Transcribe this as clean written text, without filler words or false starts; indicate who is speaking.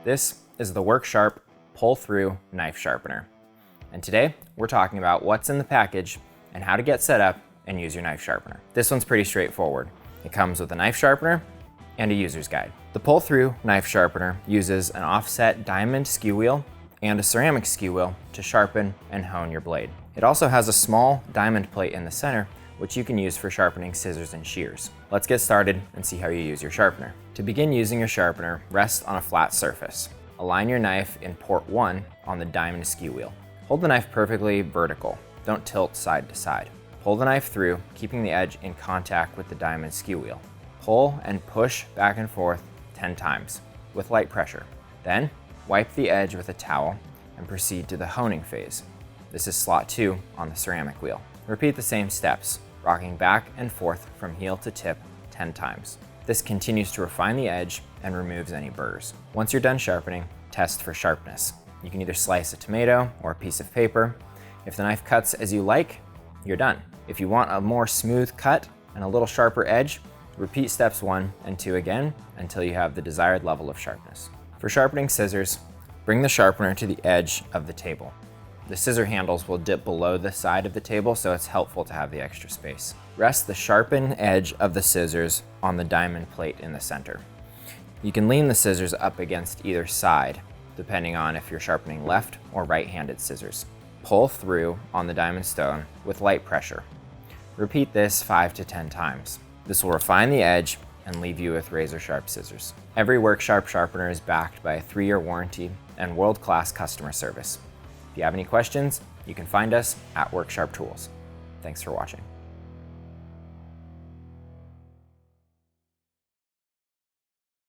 Speaker 1: This is the Work Sharp pull-through knife sharpener. And today we're talking about what's in the package and how to get set up and use your knife sharpener. This one's pretty straightforward. It comes with a knife sharpener and a user's guide. The pull-through knife sharpener uses an offset diamond skew wheel and a ceramic skew wheel to sharpen and hone your blade. It also has a small diamond plate in the center, which you can use for sharpening scissors and shears. Let's get started and see how you use your sharpener. To begin using your sharpener, rest on a flat surface. Align your knife in port 1 on the diamond skew wheel. Hold the knife perfectly vertical. Don't tilt side to side. Pull the knife through, keeping the edge in contact with the diamond skew wheel. Pull and push back and forth 10 times with light pressure. Then, wipe the edge with a towel and proceed to the honing phase. This is slot 2 on the ceramic wheel. Repeat the same steps, rocking back and forth from heel to tip 10 times. This continues to refine the edge and removes any burrs. Once you're done sharpening, test for sharpness. You can either slice a tomato or a piece of paper. If the knife cuts as you like, you're done. If you want a more smooth cut and a little sharper edge, repeat steps 1 and 2 again until you have the desired level of sharpness. For sharpening scissors, bring the sharpener to the edge of the table. The scissor handles will dip below the side of the table, so it's helpful to have the extra space. Rest the sharpened edge of the scissors on the diamond plate in the center. You can lean the scissors up against either side, depending on if you're sharpening left or right-handed scissors. Pull through on the diamond stone with light pressure. Repeat this 5 to 10 times. This will refine the edge and leave you with razor-sharp scissors. Every Work Sharp sharpener is backed by a 3-year warranty and world-class customer service. If you have any questions, you can find us at Work Sharp Tools. Thanks for watching.